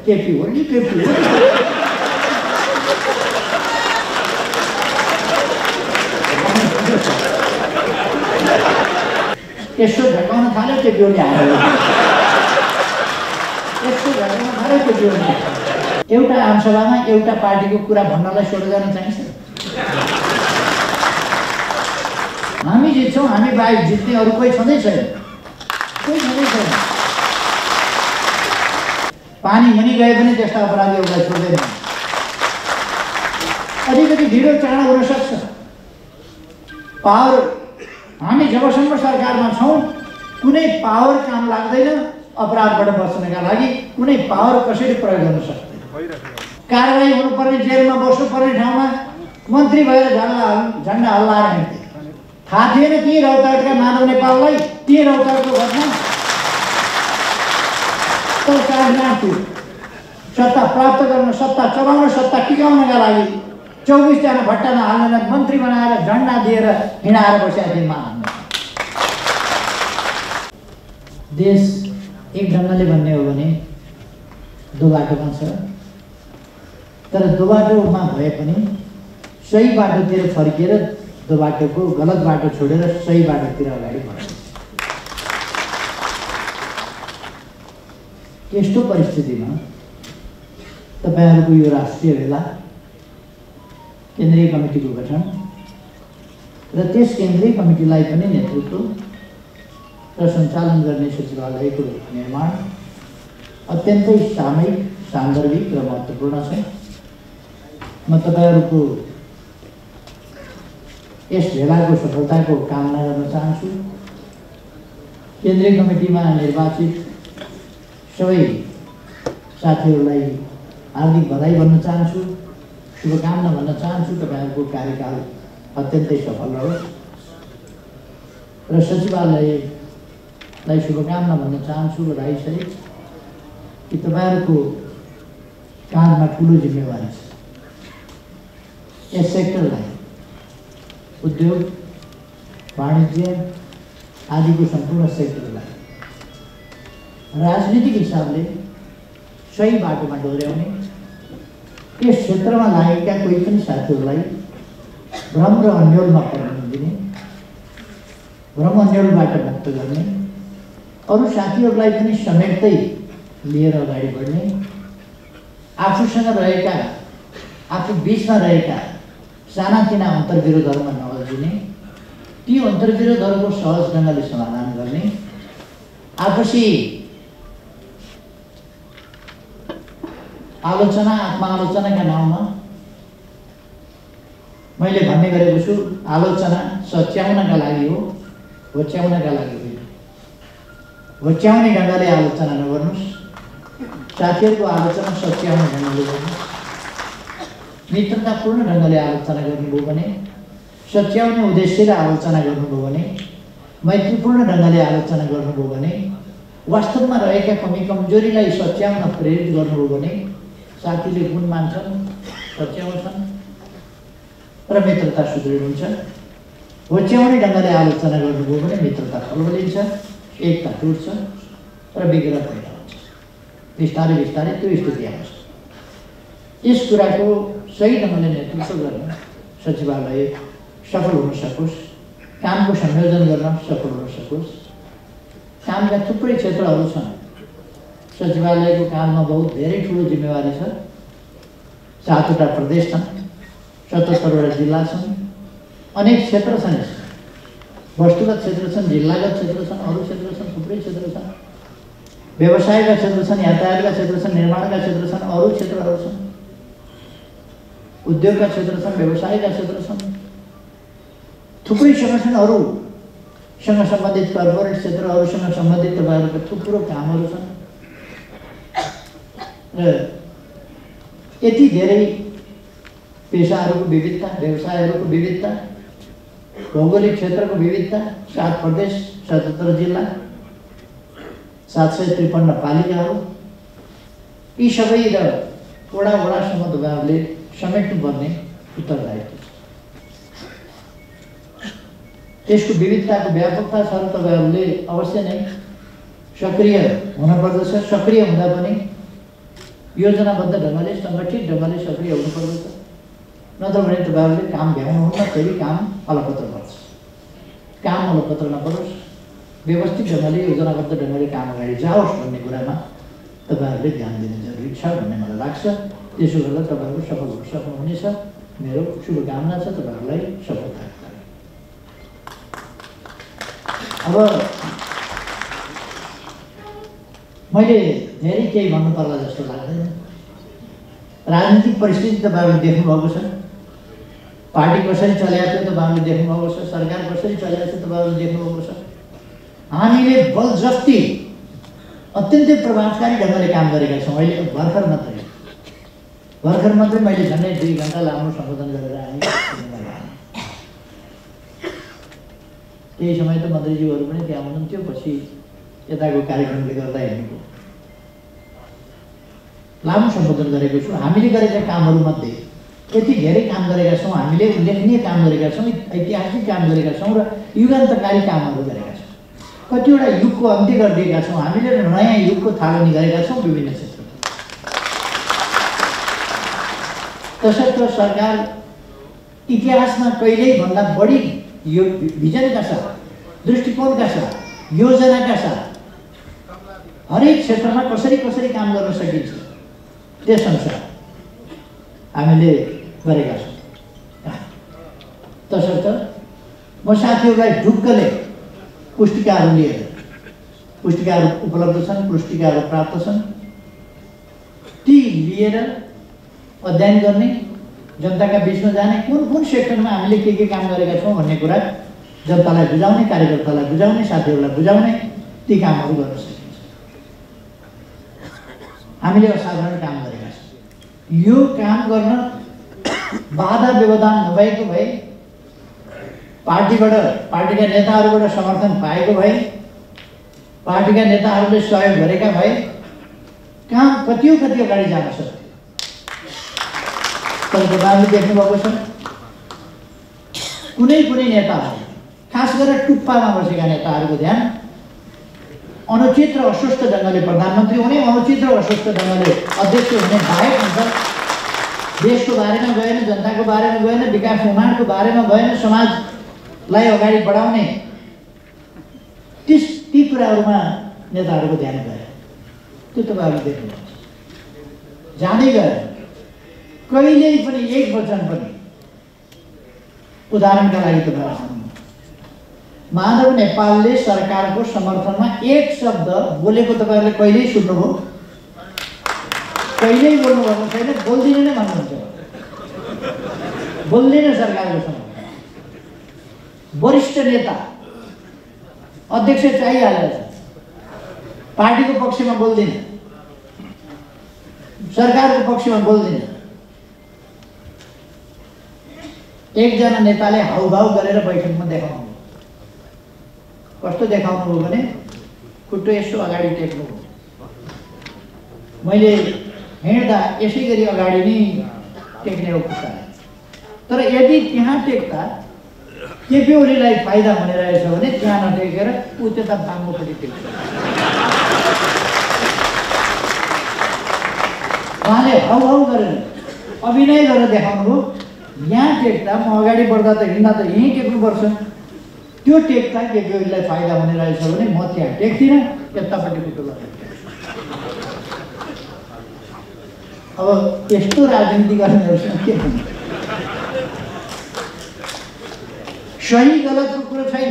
केपी हो नि केपी हो। यसो झकाउन थाल्यो केपी ओली आएर यसो झकाउन थाल्यो केपी ओली। एउटा आमसभामा एउटा पार्टीको कुरा भन्नलाई 16 जना चाहिन्छ। हामी जित्छौँ, हामी बाहेक जित्ने अरू कोही छँदै छैन, कोही छँदै छैन। पानी मुनि गए पनि त्यस्ता अपराधीहरूलाई छोड्दैन। अलिकति ढिलो चाँडो हुन सक्छ। पावर हामी जबसम्म सरकारमा छौँ कुनै पावर काम लाग्दैन अपराधबाट बच्नका लागि। कुनै पावर कसैले प्रयोग गर्न सक्दैन। कारबाही हुनुपर्ने, जेलमा बस्नुपर्ने ठाउँमा मन्त्री भएर झन्डा हल्लाएर हिँड्थे। थाहा थिएन ती रौतहटका मानव नेपाललाई ती रौतहटको घटना तर कागजात थियो। सत्ता प्राप्त गर्न, सत्ता चलाउन, सत्ता टिकाउनका लागि 24 जना भट्टामा हालेर मन्त्री बनाएर झन्डा दिएर हिँडाएर बसेका थिए मानव। देश एक ढङ्गले भन्ने हो भने दो बाटोमा छ। तर दो बाटोमा भए पनि सही बाटोतिर फर्किएर दो बाटोको गलत बाटो छोडेर सही बाटोतिर अगाडि बढ्छ। यस्तो परिस्थितिमा तपाईहरुको यो राष्ट्रिय भेला केन्द्रीय कमिटीको गठन र त्यस केन्द्रीय कमिटीलाई पनि नेतृत्व र सञ्चालन गर्ने सचिवालयको निर्माण अत्यन्तै सामयिक, सान्दर्भिक र महत्त्वपूर्ण छ। म तपाईहरुको यस भेलाको सफलताको कामना गर्न चाहन्छु। केन्द्रीय कमिटीमा निर्वाचित सबै साथीहरूलाई हार्दिक बधाई भन्न चाहन्छु, शुभकामना भन्न चाहन्छु। तपाईहरुको कार्यकाल अत्यन्तै सफल रहोस् र सचिवालयलाई शुभकामना भन्न चाहन्छु बधाई सहित कि तपाईहरुको काँधमा ठुलो जिम्मेवारी छ। यस सेक्टरलाई उद्योग, वाणिज्य आदिको सम्पूर्ण सेक्टरलाई राजनीतिक हिसाबले सही बाटोमा डोर्याउने, यस क्षेत्रमा लागेका कोही पनि साथीहरूलाई भ्रम र अन्योलमा पर्न नदिने, भ्रम अन्योलबाट मुक्त गर्ने, अरू साथीहरूलाई पनि समेट्दै लिएर अगाडि बढ्ने, आफूसँग रहेका, आफू बीचमा रहेका सानातिना अन्तर्विरोधहरूमा नअल्झिने, ती अन्तर्विरोधहरूको सहज ढङ्गले समाधान गर्ने, आपसी आलोचना, आत्मालोचनाका नाउँमा मैले भन्ने गरेको छु, आलोचना सच्याउनका लागि हो, होच्याउनका लागि होइन। होच्याउने ढङ्गले आलोचना नगर्नुहोस्, साथीहरूको आलोचना सच्याउने ढङ्गले गर्नुहोस्। मित्रतापूर्ण ढङ्गले आलोचना गर्नुभयो भने, सच्याउने उद्देश्यले आलोचना गर्नुभयो भने, मैत्रीपूर्ण ढङ्गले आलोचना गर्नुभयो भने, वास्तवमा रहेका कमी कमजोरीलाई सच्याउन प्रेरित गर्नुभयो भने साथीले गुण मान्छन्, सच्याउँछन् र मित्रता सुदृढ हुन्छ। होच्याउने ढङ्गले आलोचना गर्नुभयो भने मित्रता खलबलिन्छ, एकता टुट्छ र विग्रह पैदा हुन्छ। बिस्तारै बिस्तारै त्यो स्थिति आउँछ। यस कुराको सही ढङ्गले नेतृत्व गर्न सचिवालय सफल हुन सकोस्, कामको संयोजन गर्न सफल हुन सकोस्। कामका थुप्रै क्षेत्रहरू छन्। सचिवालयको काममा बहुत धेरै ठुलो जिम्मेवारी छ। 7वटा प्रदेश छन्, 77वटा जिल्ला छन्, अनेक क्षेत्र छन्। वस्तुगत क्षेत्र छन्, जिल्लागत क्षेत्र छन्, अरू क्षेत्र छन्, थुप्रै क्षेत्र छन्। व्यवसायका क्षेत्र छन्, यातायातका क्षेत्र छन्, निर्माणका क्षेत्र छन्, अरू क्षेत्रहरू छन्। उद्योगका क्षेत्र छन्, व्यवसायका क्षेत्र छन्, थुप्रै सङ्गठनहरूसँग सम्बन्धित कर्पोरेट क्षेत्रहरूसँग सम्बन्धित तपाईँहरूको थुप्रो कामहरू छन्। र यति धेरै पेसाहरूको विविधता, व्यवसायहरूको विविधता, भौगोलिक क्षेत्रको विविधता, 7 प्रदेश, 77 जिल्ला, 753 पालिकाहरू, यी सबै र वडासम्म तपाईँहरूले समेट्नुपर्ने उत्तरदायित्व छ। त्यसको विविधताको व्यापकता छ र तपाईँहरूले अवश्य नै सक्रिय हुनुपर्दछ। सक्रिय हुँदा पनि योजनाबद्ध ढङ्गले सङ्गठित ढङ्गले सक्रिय हुनुपर्दछ। नत्र भने तपाईँहरूले काम भ्याउनुहुन्न, फेरि काम अलपत्र पर्छ। काम अलपत्र नपरोस्, व्यवस्थित ढङ्गले योजनाबद्ध ढङ्गले काम अगाडि जाओस् भन्ने कुरामा तपाईँहरूले ध्यान दिनु जरुरी छ भन्ने मलाई लाग्छ। त्यसो गर्दा तपाईँहरू सफल हुन सक्नुहुनेछ। मेरो शुभकामना छ तपाईँहरूलाई सफलता। अब मैले धेरै केही भन्नु पर्ला जस्तो लाग्दैन। राजनीतिक परिस्थिति तपाईँहरूले देख्नुभएको छ, पार्टी कसरी चलेको थियो तपाईँहरूले देख्नुभएको छ, सरकार कसरी चलेको छ तपाईँहरूले देख्नुभएको छ। हामीले बलजफ्ती अत्यन्तै प्रभावकारी ढङ्गले काम गरेका छौँ। अहिले भर्खर मात्रै मैले झन्डै 2 घन्टा लामो सम्बोधन गरेर हामी केही समय त मन्त्रीज्यूहरू पनि त्यहाँ हुनुहुन्थ्यो, पछि यताको कार्यक्रमले गर्दा हेर्नुको लामो सम्बोधन गरेको छु। हामीले गरेका कामहरूमध्ये यति धेरै काम गरेका छौँ, हामीले उल्लेखनीय काम गरेका छौँ, ऐतिहासिक काम गरेका छौँ र युगान्तकारी कामहरू गरेका छौँ। कतिवटा युगको अन्त्य गरिदिएका छौँ, हामीले नयाँ युगको थालनी गरेका छौँ विभिन्न क्षेत्रमा। तसर्थ सरकार इतिहासमा कहिल्यै भन्दा बढी यो भिजनका साथ, दृष्टिकोणका साथ, योजनाका साथ हरेक क्षेत्रमा कसरी काम गर्न सकिन्छ त्यसअनुसार हामीले गरेका छौँ। तसर्थ म साथीहरूलाई ढुक्कले पुस्तिकाहरू लिएर, पुस्तिकाहरू उपलब्ध छन्, पुस्तिकाहरू प्राप्त छन्, ती लिएर अध्ययन गर्ने, जनताका बिचमा जाने, कुन सेक्टरमा हामीले के काम गरेका छौँ भन्ने कुरा जनतालाई बुझाउने, कार्यकर्तालाई बुझाउने, साथीहरूलाई बुझाउने, ती कामहरू गर्न सकिन्छ। हामीले असाधारण काम गरेका छौँ। यो काम गर्न बाधा व्यवधान नभएको भए, पार्टीका नेताहरूबाट समर्थन पाएको भए, पार्टीका नेताहरूले सहयोग गरेका भए काम कति अगाडि जान सक्थ्यो। तर तपाईँहरूले देख्नुभएको छ कुनै नेताहरू, खास गरेर टुप्पामा बसेका नेताहरूको ध्यान अनुचित र अस्वस्थ ढङ्गले प्रधानमन्त्री हुने, अनुचित र अस्वस्थ ढङ्गले अध्यक्ष हुने बाहेक हुन्छ। देशको बारेमा गएन, जनताको बारेमा गएन, विकास निर्माणको बारेमा गएन, समाजलाई अगाडि बढाउने ती कुराहरूमा नेताहरूको ध्यान गयो। त्यो तपाईँहरूले देख्नुहुन्छ। जाँदै गएर कहिल्यै पनि एक वचन पनि, उदाहरणका लागि तपाईँहरू माधव नेपालले सरकारको समर्थनमा एक शब्द बोलेको तपाईँहरूले कहिल्यै सुन्नुभयो? कहिल्यै बोल्नुभएको छैन, बोल्दिनँ नै भन्नुहुन्छ। बोल्दैन सरकारको समर्थनमा। वरिष्ठ नेता अध्यक्ष चाहिहालेको छ, पार्टीको पक्षमा बोल्दिन, सरकारको पक्षमा बोल्दिन। एकजना नेताले हाउभाउ गरेर बैठकमा देखाउनु, कस्तो देखाउनु हो भने खुट्टो यसो अगाडि टेक्नु हो। मैले हिँड्दा यसै गरी अगाडि नै टेक्ने हो खुट्टा। तर यदि त्यहाँ टेक्दा केपी ओलीलाई फाइदा हुने रहेछ भने त्यहाँ नटेकेर ऊ त्यता बाङ्गोपट्टि टेक्छ। उहाँले हाउभाउ गरेर अभिनय गरेर देखाउनु हो, यहाँ टेक्दा म अगाडि बढ्दा त हिँड्दा त यहीँ टेक्नुपर्छ, त्यो टेक्दा केपी ओलीलाई फाइदा हुने रहेछ भने म त्यहाँ टेक्दिनँ, यतापट्टि खुट्टो लगाएर। अब यस्तो राजनीति गर्नेहरूसँग के भन्नु? सही गलतको कुरो छैन।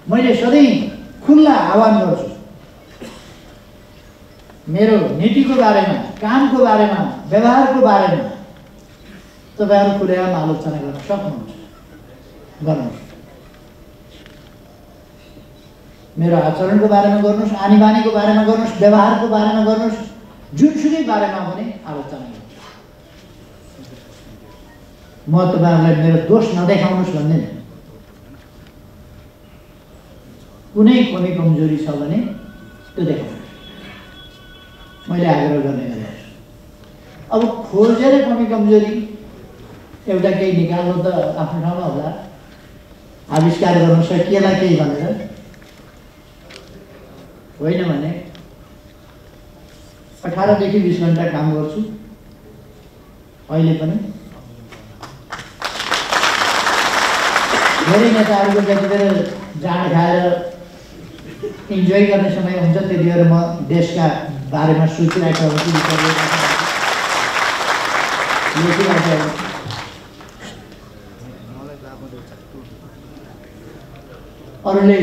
मैले सधैँ खुल्ला आह्वान गर्छु, मेरो नीतिको बारेमा, कामको बारेमा, व्यवहारको बारेमा तपाईँहरू खुलेआम आलोचना गर्न सक्नुहुन्छ, गर्नुहोस्। मेरो आचरणको बारेमा गर्नुहोस्, आनी बानीको बारेमा गर्नुहोस्, व्यवहारको बारेमा गर्नुहोस्, जुनसुकै बारेमा पनि आलोचना गर्नुहोस्। म तपाईँहरूलाई मेरो दोष नदेखाउनुहोस् भन्दैन। कुनै कमी कमजोरी छ भने त्यो देखाउनुहोस्, मैले आग्रह गर्ने गरेँ। अब खोजेर कमी कमजोरी एउटा केही निकाल्नु त आफ्नो ठाउँमा होला, आविष्कार गर्न सकिएला केही भनेर होइन भने 18 देखि 20 घण्टा काम गर्छु अहिले पनि। धेरै नेताहरूको जति बेर जाँड खाएर इन्जोय गर्ने समय हुन्छ त्यति बेर म देशका बारेमा सोचिरहेको हुन्छु, लेखिरहेको हुन्छु। अरूले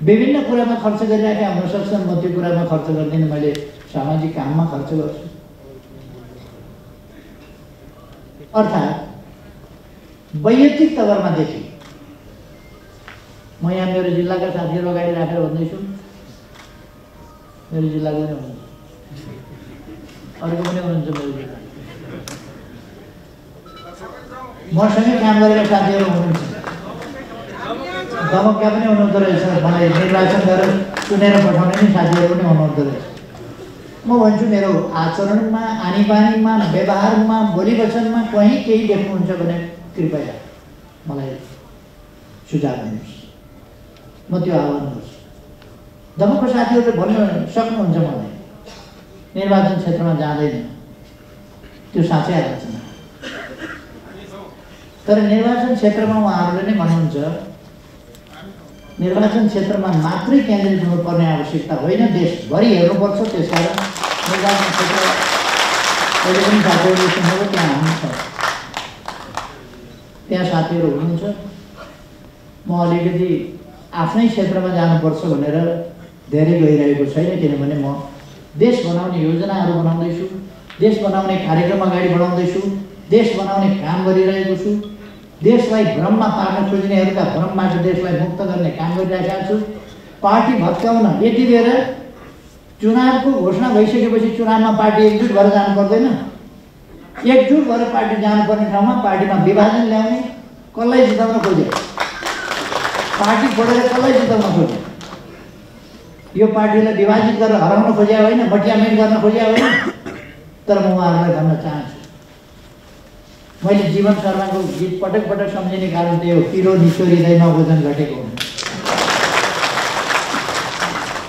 विभिन्न कुरामा खर्च गरिरहेका हुन सक्छन्, म त्यो कुरामा खर्च गर्दिनँ, मैले सामाजिक काममा खर्च गर्छु। अर्थात् वैयक्तिक तवरमा देखि म यहाँ मेरो जिल्लाका साथीहरू अगाडि राखेर भन्दैछु, मेरो जिल्लाको पनि हुनुहुन्छ, अरूको पनि हुनुहुन्छ मेरो जिल्ला, मसँगै काम गरेका साथीहरू हुनुहुन्छ, दमकका पनि हुनुहुँदो रहेछ, मलाई निर्वाचन गरेर चुनेर पठाउने नि साथीहरू पनि हुनुहुँदो रहेछ। म भन्छु मेरो आचरणमा, आनीबानीमा, व्यवहारमा, बोली वचनमा कहीँ केही देख्नुहुन्छ भने कृपया मलाई सुझाव दिनुहोस्, म त्यो आह्वान गर्छु। दमकको साथीहरूले भन्न सक्नुहुन्छ मलाई निर्वाचन क्षेत्रमा जाँदैन, त्यो साँच्चै आलोचना। तर निर्वाचन क्षेत्रमा उहाँहरूले नै भन्नुहुन्छ निर्वाचन क्षेत्रमा मात्रै केन्द्रित हुनुपर्ने आवश्यकता होइन, देशभरि हेर्नुपर्छ। त्यसकारण निर्वाचन क्षेत्र अहिले पनि साथीहरूले सुन्नुभयो, त्यहाँ हुनुहुन्छ, त्यहाँ साथीहरू हुनुहुन्छ। म अलिकति आफ्नै क्षेत्रमा जानुपर्छ भनेर धेरै गइरहेको छैन, किनभने म देश बनाउने योजनाहरू बनाउँदैछु, देश बनाउने कार्यक्रम अगाडि बढाउँदैछु, देश बनाउने काम गरिरहेको छु, देशलाई भ्रममा पार्न खोज्नेहरूका भ्रमबाट देशलाई मुक्त गर्ने काम गरिरहेका छु। पार्टी भत्काउन यति बेर चुनावको घोषणा भइसकेपछि चुनावमा पार्टी एकजुट भएर जानु पर्दैन, एकजुट भएर पार्टी जानुपर्ने ठाउँमा पार्टीमा विभाजन ल्याउने, कसलाई जिताउन खोजे, पार्टी फोडेर कसलाई जिताउन खोजे, यो पार्टीलाई विभाजित गरेर हराउन खोज्या होइन, बटियामेन्ट गर्न खोज्या होइन। तर म उहाँहरूलाई भन्न चाहन्छु, मैले जीवन शर्माको गीत पटक पटक सम्झिने कारण त्यही हो, पिलो निचोरिँदैमा वजन घटेको हुन्छ।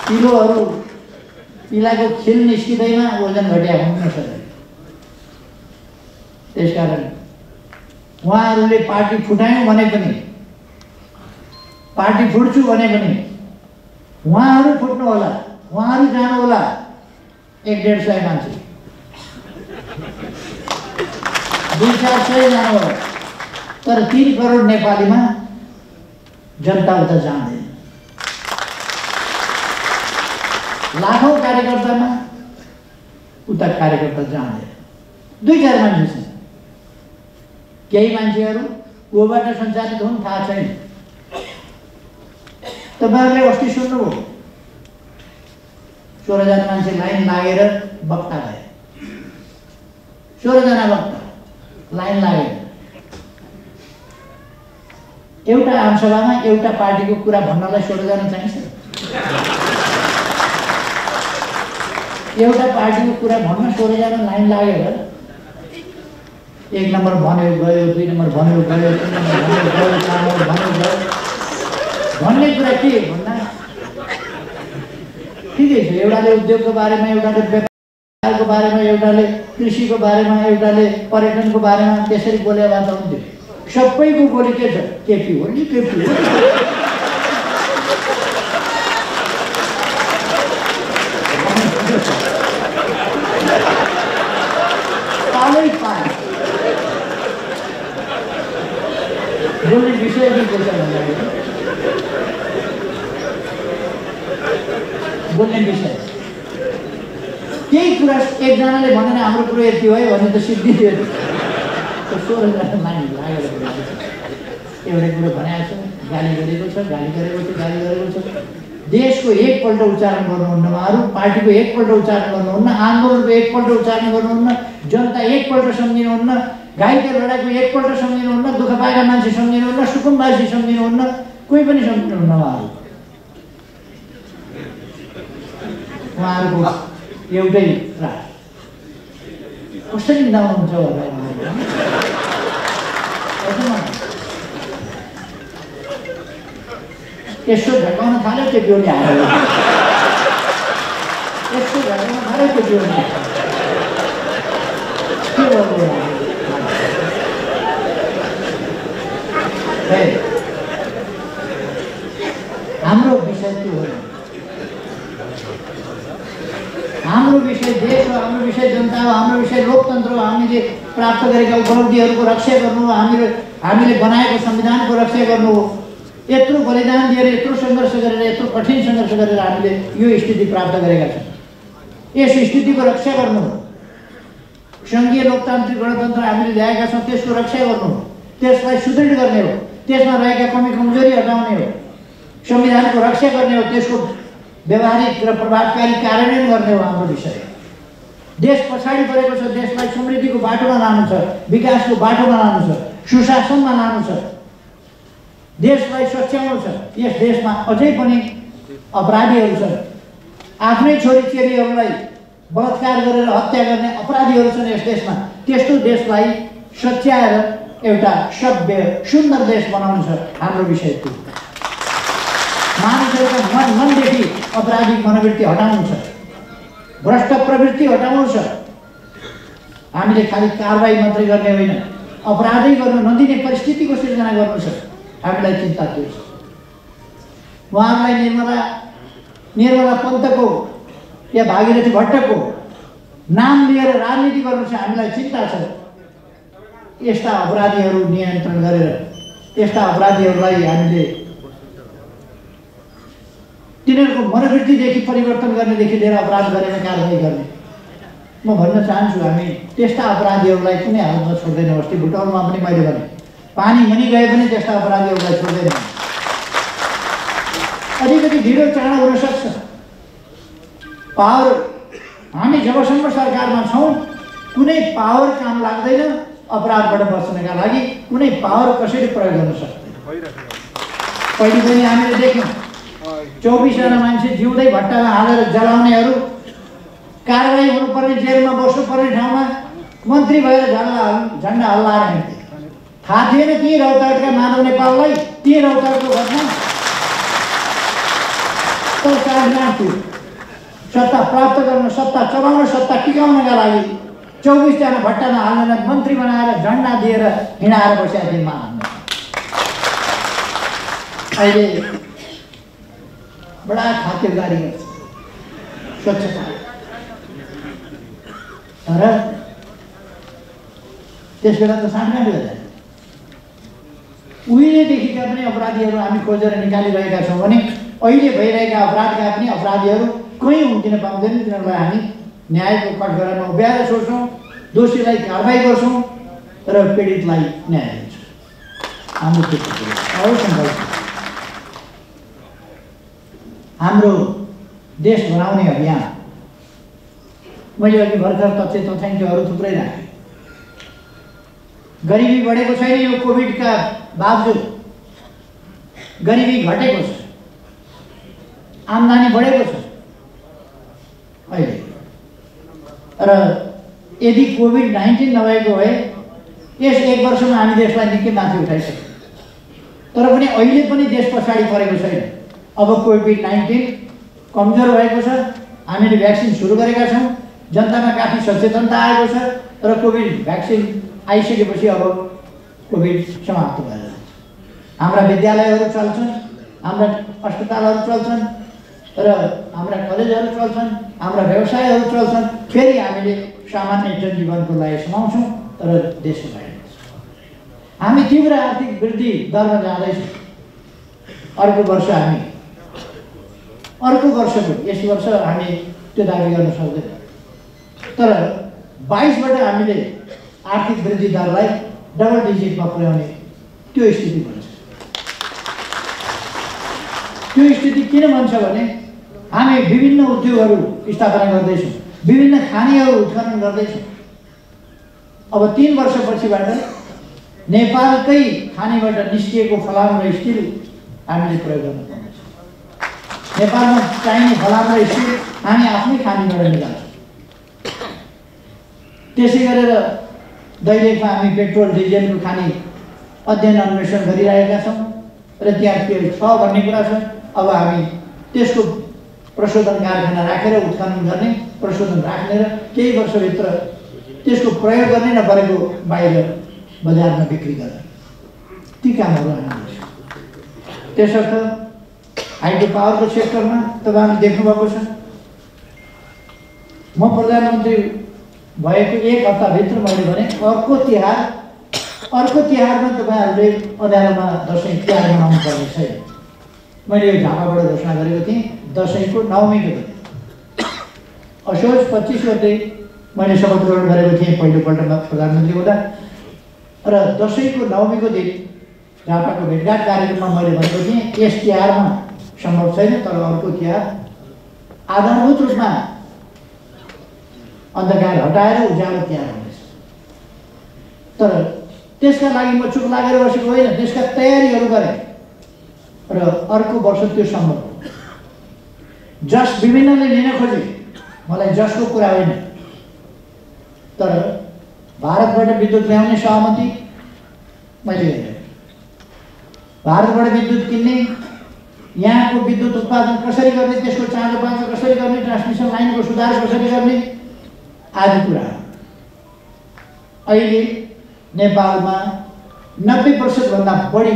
पिलोहरू पिलाको खिल निस्किँदैमा वजन घट्या हुन सक्छ। त्यसकारण उहाँहरूले पार्टी फुटायौँ भने पनि, पार्टी फुट्छु भने पनि उहाँहरू फुट्नु होला, उहाँहरू जानु होला 100-150 मान्छे, 200-400 जानु होला। तर 3 करोड नेपालीमा जनता उता जाँदैन। लाखौं कार्यकर्तामा उता कार्यकर्ता जाँदैन, 2-4 मान्छे छन्। केही मान्छेहरू कोबाट सञ्चालित हुन् थाहा छैन। तपाईँहरूले अस्ति सुन्नुभयो 16 जना मान्छे लाइन लागेर वक्ता भए, 16 जना वक्ता लाइन लागेर एउटा आमसभामा एउटा पार्टीको कुरा भन्नलाई 16 जना चाहिन्छ। एउटा पार्टीको कुरा भन्न 16 जना लाइन लागेर 1 नम्बर भन्यो गयो, 2 नम्बर भन्यो गयो, 3 नम्बर भन्यो गयो, 4 नम्बर भन्यो गयो भन्ने कुरा के भन्दा ठिकै छ। एउटाले उद्योगको बारेमा, एउटाले व्यापारको बारेमा, एउटाले कृषिको बारेमा, एउटाले पर्यटनको बारेमा त्यसरी बोले भए त हुन्थ्यो। सबैको बोली के छ? केपी हो नि, केपी हो। बोल्ने विषय के छ भन्दाखेरि बोल्ने विषय केही कुरा एकजनाले भनेर हाम्रो कुरो यति भयो भने त सिद्धि थियो। 16 जना मान्छे लागेर एउटा कुरो भनेको छ, गाली गरेको छ, गाली गरेको छ, गाली गरेको छ। देशको एकपल्ट उच्चारण गर्नुहुन्न उहाँहरू, पार्टीको एकपल्ट उच्चारण गर्नुहुन्न, आन्दोलनको एकपल्ट उच्चारण गर्नुहुन्न, जनता एकपल्ट सम्झिनुहुन्न, घाइते लडाइको एकपल्ट सम्झिनुहुन्न, दुःख पाएका मान्छे सम्झिनुहुन्न, सुकुम्बासी सम्झिनुहुन्न, कोही पनि सम्झिनुहुन्न। उहाँहरूको एउटै राज कसरी मिलाउनुहुन्छ होला यसो झटाउन थाल्यो त्यो बेहुली हालेर यस्तो घटना भारतको जीवनमा के गर्नु हाम्रो विषय के हो? हाम्रो विषय देश हो, हाम्रो विषय जनता हो, हाम्रो विषय लोकतन्त्र हो। हामीले प्राप्त गरेका उपलब्धिहरूको रक्षा गर्नु हो, हामीले बनाएको संविधानको रक्षा गर्नु हो। यत्रो बलिदान दिएर, यत्रो सङ्घर्ष गरेर, यत्रो कठिन सङ्घर्ष गरेर हामीले यो स्थिति प्राप्त गरेका छौँ। यस स्थितिको रक्षा गर्नु हो। सङ्घीय लोकतान्त्रिक गणतन्त्र हामीले ल्याएका छौँ, त्यसको रक्षा गर्नु हो, त्यसलाई सुदृढ गर्ने हो, त्यसमा रहेका कमी कमजोरी हटाउने हो, संविधानको रक्षा गर्ने हो, त्यसको व्यवहारिक र प्रभावकारी कार्यान्वयन गर्ने हो हाम्रो विषय। देश पछाडि परेको छ, देशलाई समृद्धिको बाटोमा लानु छ, विकासको बाटोमा लानु छ, सुशासनमा लानु छ, देशलाई सच्याउनु छ। यस देशमा अझै पनि अपराधीहरू छन्, आफ्नै छोरीचेलीहरूलाई बलात्कार गरेर हत्या गर्ने अपराधीहरू छन् यस देशमा। त्यस्तो देशलाई सच्याएर एउटा सभ्य सुन्दर देश बनाउनु छ हाम्रो विषय थियो। मानिसहरूका मनदेखि अपराधिक मनोवृत्ति हटाउनु छ, भ्रष्ट प्रवृत्ति हटाउनु छ। हामीले खालि कारबाही मात्रै गर्ने होइन, अपराधै गर्नु नदिने परिस्थितिको सिर्जना गर्नु छ। हामीलाई चिन्ता त्यो छ। उहाँहरूलाई निर्मला पन्तको या भागीरथी भट्टको नाम लिएर राजनीति गर्नु छ। हामीलाई चिन्ता छ। यस्ता अपराधीहरू नियन्त्रण गरेर यस्ता अपराधीहरूलाई हामीले तिनीहरूको मनोवृत्तिदेखि परिवर्तन गर्नेदेखि लिएर अपराध गरेर कारवाही गर्ने। म भन्न चाहन्छु, हामी त्यस्ता अपराधीहरूलाई कुनै हालतमा छोड्दैनौँ। अस्ति भुटानमा पनि मैले भने, पानी मुनि गए पनि त्यस्ता अपराधीहरूलाई छोड्दैनौँ। अलिकति ढिलो चाँडो हुन सक्छ। पावर, हामी जबसम्म सरकारमा छौँ कुनै पावर काम लाग्दैन अपराधबाट बच्नका लागि। कुनै पावर कसैले प्रयोग गर्न सक्दैन। पहिले पनि हामीले देख्यौँ 24 जना मान्छे जिउँदै भट्टामा हालेर जलाउनेहरू कारवाही हुनुपर्ने, जेलमा बस्नुपर्ने ठाउँमा मन्त्री भएर झन्डा हल्लाएर हिँड्थे। थाहा थिएन ती रौतहटका माधव नेपाललाई, ती रौतहटको घटना तर चाहना थियो सत्ता प्राप्त गर्न, सत्ता चलाउन, सत्ता टिकाउनका लागि 24 जना भट्टामा हाल्न मन्त्री बनाएर झन्डा दिएर हिँडाएर बसेका थिए माधव। अहिले बडा खातिरदारी गर्छ, स्वच्छता। तर त्यस बेला त साँठगाँठ गर्दैन। उहिलेदेखिका पनि अपराधीहरू हामी खोजेर निकालिरहेका छौँ भने अहिले भइरहेका अपराधका पनि अपराधीहरू कहीँ हुन पाउँदैन। तिनीहरूलाई हामी न्यायको कठघरामा उभ्याएर सोच्छौँ, दोषीलाई कारवाही गर्छौँ र पीडितलाई न्याय दिन्छौँ। हाम्रो त्यो हाम्रो देश बनाउने अभियान मैले अघि भर्खर तथ्याङ्कहरू थुप्रै राखेँ। गरिबी बढेको छैन। यो कोभिडका बावजुद गरिबी घटेको छ, आम्दानी बढेको छ अहिले। र यदि कोभिड-19 नभएको भए यस 1 वर्षमा हामी देशलाई निकै माथि उठाइसक्यौँ। तर पनि अहिले पनि देश पछाडि परेको छैन। अब कोभिड-19 कमजोर भएको छ। हामीले भ्याक्सिन सुरु गरेका छौँ, जनतामा काफी सचेतनता आएको छ। र कोभिड भ्याक्सिन आइसकेपछि अब कोभिड समाप्त भएर जान्छ। हाम्रा विद्यालयहरू चल्छन्, हाम्रा अस्पतालहरू चल्छन् र हाम्रा कलेजहरू चल्छन्, हाम्रा व्यवसायहरू चल्छन्। फेरि हामीले सामान्य जनजीवनको लागि समाउँछौँ तर देश अगाडि बढ्छ। हामी तीव्र आर्थिक वृद्धि दरमा जाँदैछौँ। अर्को वर्ष पनि यस वर्ष हामी त्यो दाबी गर्न सक्दैनौँ। तर 22बाट हामीले आर्थिक वृद्धि दरलाई डबल डिजिटमा पुर्याउने त्यो स्थिति बन्छ। त्यो स्थिति किन बन्छ भने हामी विभिन्न उद्योगहरू स्थापना गर्दैछौँ, विभिन्न खानीहरू उत्खनन गर्दैछौँ। अब 3 वर्षपछिबाट नेपालकै खानीबाट निस्किएको फलाम र स्टिल हामीले प्रयोग गर्न पर्नेछ। नेपालमा चाहिने फलाम र स्टिल हामी आफ्नै खानीबाट निकाल्छौँ। त्यसै गरेर दैलेखमा हामी पेट्रोल डिजेलको खानी अध्ययन अन्वेषण गरिरहेका छौँ र त्यहाँ के छ भन्ने कुरा छ। अब हामी त्यसको प्रशोधन कारखाना राखेर उत्खनन गर्ने, प्रशोधन राख्ने र केही वर्षभित्र त्यसको प्रयोग गर्ने र गरेको बाहिर बजारमा बिक्री गर्ने, ती कामहरू हामीले। त्यसर्थ हाइड्रो पावरको सेक्टरमा तपाईँहरूले देख्नुभएको छ, म प्रधानमन्त्री भएको 1 हप्ताभित्र मैले भने अर्को तिहारमा तपाईँहरूले अँध्यारोमा दसैँ तिहार मनाउनु पर्ने छैन। मैले यो झापाबाट घोषणा गरेको थिएँ दसैँको 9मीको दिन, असोज 25 गते मैले शपथ ग्रहण गरेको थिएँ पहिलोपल्टमा प्रधानमन्त्री हुँदा, र दसैँको 9मीको दिन झापाको भेटघाट कार्यक्रममा मैले भनेको थिएँ यस तिहारमा सम्भव छैन, तर अर्को तिहार आधारभूत रूपमा अन्धकार हटाएर उज्यालो तिहार हुनेछ। तर त्यसका लागि म चुप लागेर बसेको होइन, त्यसका तयारीहरू गरेँ र अर्को वर्ष त्यो सम्भव हो। जस विभिन्नले लिन खोजे, मलाई जसको कुरा होइन, तर भारतबाट विद्युत ल्याउने सहमति मैले गरेँ। भारतबाट विद्युत किन्ने, यहाँको विद्युत उत्पादन कसरी गर्ने, त्यसको चाँजो पाँचो कसरी गर्ने, ट्रान्समिसन लाइनको सुधार कसरी गर्ने आदि कुरा। अहिले नेपालमा 90% बढी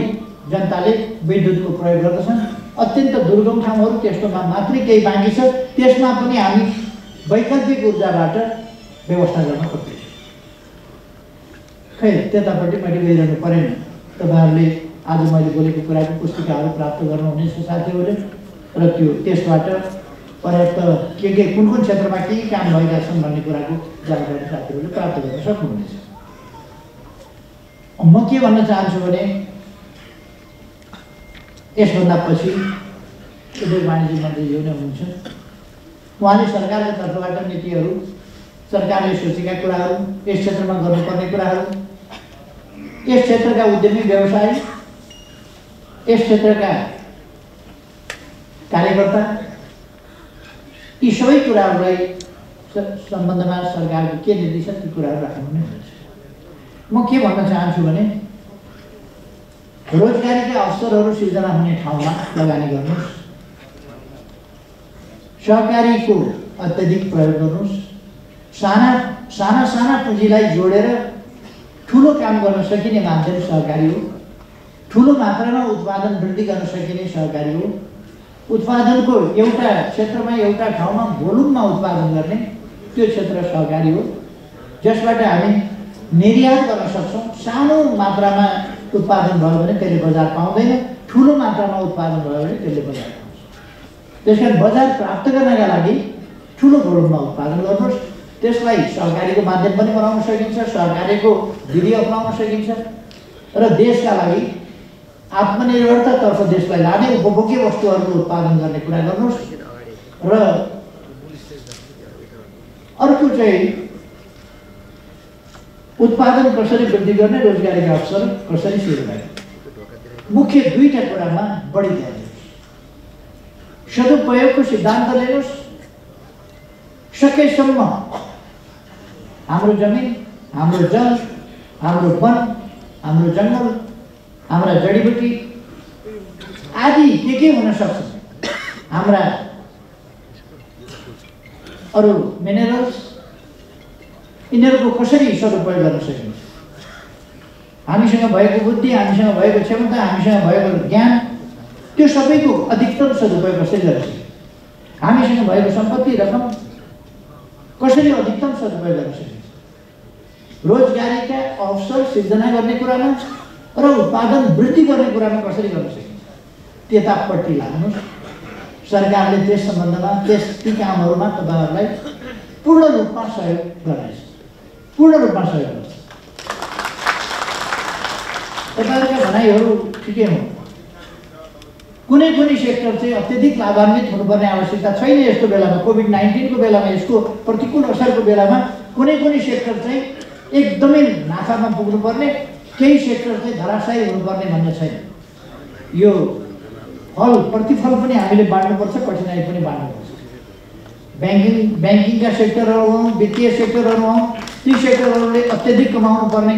जनताले विद्युतको प्रयोग गर्दछन्। अत्यन्त दुर्गम ठाउँहरू त्यस्तोमा मात्रै केही बाँकी छ, त्यसमा पनि हामी वैकल्पिक ऊर्जाबाट व्यवस्था गर्न खोज्दैछौँ। खै त्यतापट्टि मैले गइरहनु परेन। तपाईँहरूले आज मैले बोलेको कुराको पुस्तिकाहरू प्राप्त गर्नुहुनेछ साथीहरूले, र त्यसबाट पर्याप्त के कुन क्षेत्रमा के काम भइरहेका छन् भन्ने कुराको जानकारी साथीहरूले प्राप्त गर्न सक्नुहुनेछ। म के भन्न चाहन्छु भने यसभन्दा पछि उद्योग वाणिज्य मन्त्रीज्यू नै हुनुहुन्छ, उहाँले सरकारको तर्फबाट नीतिहरू, सरकारले सोचेका कुराहरू, यस क्षेत्रमा गर्नुपर्ने कुराहरू, यस क्षेत्रका उद्यमी व्यवसायी, यस क्षेत्रका कार्यकर्ता, यी सबै कुराहरूलाई सम्बन्धमा सरकारको के निर्देश छ ती कुराहरू राख्नु नै हुन्छ। म के भन्न चाहन्छु भने रोजगारीका अवसरहरू सिर्जना हुने ठाउँमा लगानी गर्नुहोस्, सहकारीको अत्यधिक प्रयोग गर्नुहोस्, साना पुँजीलाई जोडेर ठुलो काम गर्न सकिने माध्यम सहकारी हो, ठुलो मात्रामा उत्पादन वृद्धि गर्न सकिने सहकारी हो, उत्पादनको एउटा क्षेत्रमा एउटा ठाउँमा भोल्युममा उत्पादन गर्ने त्यो क्षेत्र सहकारी हो, जसबाट हामी निर्यात गर्न सक्छौँ। सानो मात्रामा उत्पादन भयो भने त्यसले बजार पाउँदैन, ठुलो मात्रामा उत्पादन भयो भने त्यसले बजार पाउँछ। त्यसकारण बजार प्राप्त गर्नका लागि ठुलो भोल्युममा उत्पादन गर्नुहोस्, त्यसलाई सहकारीको माध्यम पनि बनाउन सकिन्छ, सहकारीको विधि अपनाउन सकिन्छ र देशका लागि आत्मनिर्भरतातर्फ देशलाई लाने उपभोग्य वस्तुहरूको उत्पादन गर्ने कुरा गर्नुहोस्। र अर्को चाहिँ उत्पादन कसरी वृद्धि गर्ने, रोजगारीका अवसर कसरी सिर्जना गर्ने, मुख्य 2टा कुरामा बढी ध्यान दिनुहोस्। सदुपयोगको सिद्धान्त लिनुहोस्। सकेसम्म हाम्रो जमिन, हाम्रो जल, हाम्रो वन, हाम्रो जङ्गल, हाम्रा जडीबुटी आदि के हुन सक्छ, हाम्रा अरू मिनरल्स, यिनीहरूको कसरी सदुपयोग गर्न सकिन्छ। हामीसँग भएको बुद्धि, हामीसँग भएको क्षमता, हामीसँग भएको ज्ञान, त्यो सबैको अधिकतम सदुपयोग कसरी गर्न सकिन्छ, हामीसँग भएको सम्पत्ति रकम कसरी अधिकतम सदुपयोग गर्न सकिन्छ, रोजगारीका अवसर सिर्जना गर्ने कुरामा र उत्पादन वृद्धि गर्ने कुरामा कसरी गर्न सकिन्छ, त्यतापट्टि लाग्नुहोस्। सरकारले त्यस सम्बन्धमा ती कामहरूमा तपाईँहरूलाई पूर्ण रूपमा सहयोग गर्नेछ, पूर्ण रूपमा सहयोग गर्छ। तपाईँहरूका भनाइहरू ठिकै हो, कुनै सेक्टर चाहिँ अत्यधिक लाभान्वित हुनुपर्ने आवश्यकता छैन। यस्तो बेलामा कोभिड-19 को बेलामा, यसको प्रतिकूल असरको बेलामा कुनै सेक्टर चाहिँ एकदमै नाफामा पुग्नुपर्ने, केही सेक्टर चाहिँ धराशायी हुनुपर्ने भन्ने छैन। यो प्रतिफल पनि हामीले बाँड्नुपर्छ, कठिनाइ पनि बाँड्नुपर्छ। ब्याङ्किङका सेक्टरहरू हौँ, वित्तीय सेक्टरहरू हौँ, ती सेक्टरहरूले अत्यधिक कमाउनु पर्ने,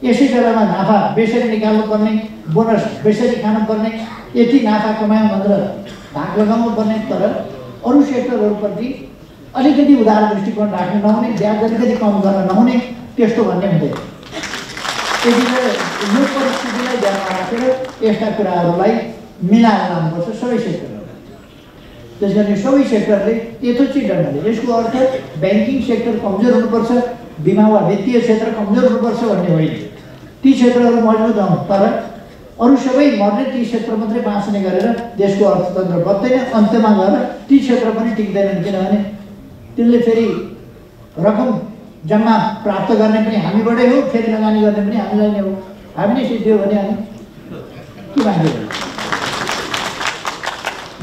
यसै बेलामा नाफा बेसरी निकाल्नु पर्ने, बोनस बेसरी खानुपर्ने, यति नाफा कमायौँ भनेर भाग लगाउनु पर्ने। तर अरू सेक्टरहरूप्रति अलिकति उदार दृष्टिकोण राख्न नहुने, ब्याज अलिकति कम गर्न नहुने, त्यस्तो भन्ने हुँदैन। त्यसैले यो परिस्थितिलाई ध्यानमा राखेर यस्ता कुराहरूलाई मिलाएर लानुपर्छ सबै सेक्टरहरू। त्यसकारण सबै सेक्टरले यथोचित ढङ्गले, यसको अर्थ ब्याङ्किङ सेक्टर कमजोर हुनुपर्छ, बिमा वा वित्तीय क्षेत्र कमजोर हुनुपर्छ भन्ने होइन। ती क्षेत्रहरू मजबुत हुन्, तर अरू सबै मर्ने ती क्षेत्र मात्रै बाँच्ने गरेर देशको अर्थतन्त्र बढ्दैन। अन्त्यमा गएर ती क्षेत्र पनि टिक्दैनन्, किनभने त्यसले फेरि रकम जम्मा प्राप्त गर्ने पनि हामीबाटै हो, फेरि लगानी गर्ने पनि हामीलाई नै हो। हामी नै सिद्धियो भने हामी के बाँच्यो,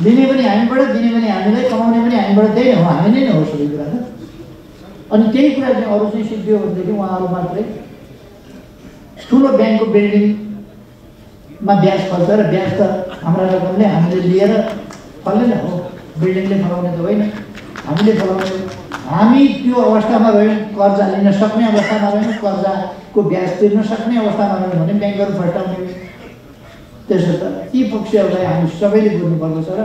दिने पनि हामीबाट, दिने पनि हामीलाई, कमाउने पनि हामीबाट, त्यही हो, हामी नै हो सबै कुरा त। अनि त्यही कुरा चाहिँ अरू चाहिँ सिद्धियो भनेदेखि उहाँहरू मात्रै ठुलो ब्याङ्कको बिल्डिङमा ब्याज फल्छ र ब्याज त हाम्रा रकमले हामीले लिएर फल्दैन हो, बिल्डिङले फलाउने त होइन, हामीले फलाउने। हामी त्यो अवस्थामा रह्यौँ, कर्जा लिन सक्ने अवस्थामा रह्यौँ, कर्जाको ब्याज तिर्न सक्ने अवस्थामा रह्यौँ भने ब्याङ्कहरू फर्टाउने। त्यसो त यी पक्षहरूलाई हामी सबैले बुझ्नुपर्दछ र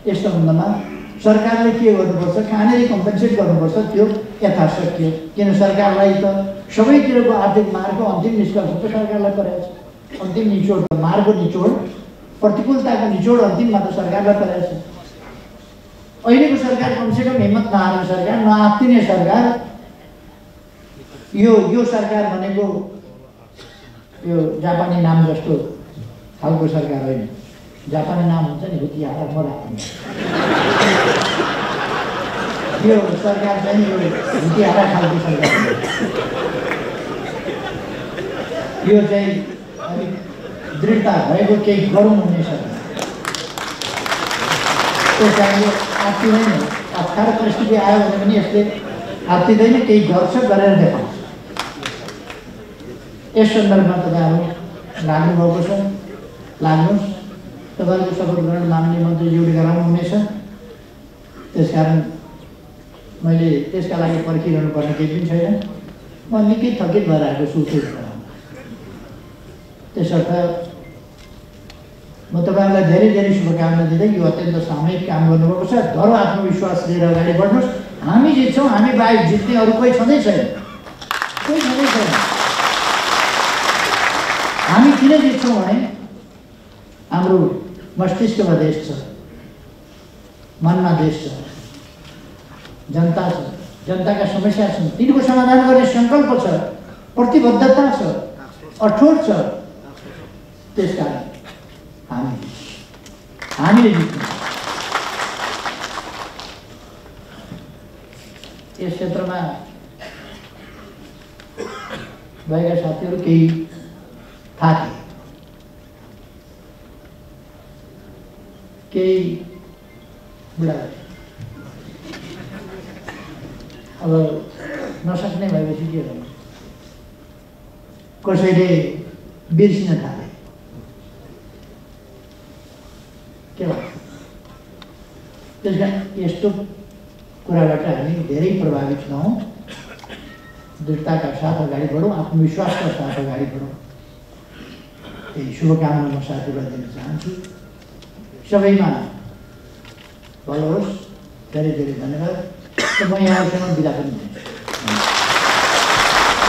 यस सम्बन्धमा सरकारले के गर्नुपर्छ, कहाँनिर कम्पेन्सेट गर्नुपर्छ त्यो यथाशक्य। किन सरकारलाई त सबैतिरको आर्थिक मार्गको अन्तिम निष्कर्ष त सरकारलाई परेको छ। अन्तिम निचोड, मार्गको निचोड, प्रतिकूलताको निचोड अन्तिममा त सरकारलाई परेको छ। अहिलेको सरकार कमसेकम हिम्मत नहार्ने सरकार, नआत्तिने सरकार, यो सरकार भनेको यो जापानी नाम जस्तो खालको सरकार होइन। जापानी नाम हुन्छ नि हुतियारा मोरा, यो सरकार चाहिँ यो हुतियारा खालको सरकार, यो चाहिँ अलिक दृढता भएको केही गरौँ हुने सरकार। त्यस कारण आत्तिदैन, अप्ठ्यारो परिस्थिति आयो भने पनि यसले आत्तिदैन, केही गर्छ, गरेर देखाउँछ। यस सन्दर्भमा तपाईँहरू लाग्नुभएको छ, लाग्नुहोस्। तपाईँहरूको शपथ ग्रहण माननीय मन्त्रीज्यूले गराउनुहुनेछ। त्यसकारण मैले त्यसका लागि पर्खिरहनु पर्ने केही पनि छैन। म निकै थकित भएर आएको छु। त्यसर्थ म तपाईँहरूलाई धेरै धेरै शुभकामना दिँदै यो अत्यन्त सामूहिक काम गर्नुभएको छ। धरो आत्मविश्वास लिएर अगाडि बढ्नुहोस्। हामी जित्छौँ, हामी बाहेक जित्ने अरू कोही छँदै छैन, कोही छँदै छैन। हामी किन जित्छौँ भने हाम्रो मस्तिष्कमा देश छ, मनमा देश छ, जनता छ, जनताका समस्या छन्, तिनको समाधान गर्ने सङ्कल्प छ, प्रतिबद्धता छ, अठोट छ। त्यसकारण हामीले जित्छौँ। यस क्षेत्रमा भएका साथीहरू केही थाहा थिए, केही बुढा अब नसक्ने भएपछि के गर्नु, कसैले बिर्सिन थाले, के भयो। त्यसकारण यस्तो कुराबाट हामी धेरै प्रभावित नहौँ, दृढताका साथ अगाडि बढौँ, आत्मविश्वासका साथ अगाडि बढौँ। त्यही शुभकामना म साथीलाई दिन चाहन्छु। सबैमा भलो होस्। धेरै धेरै धन्यवाद। म यहाँहरूसँग बिदा पनि दिन्छु।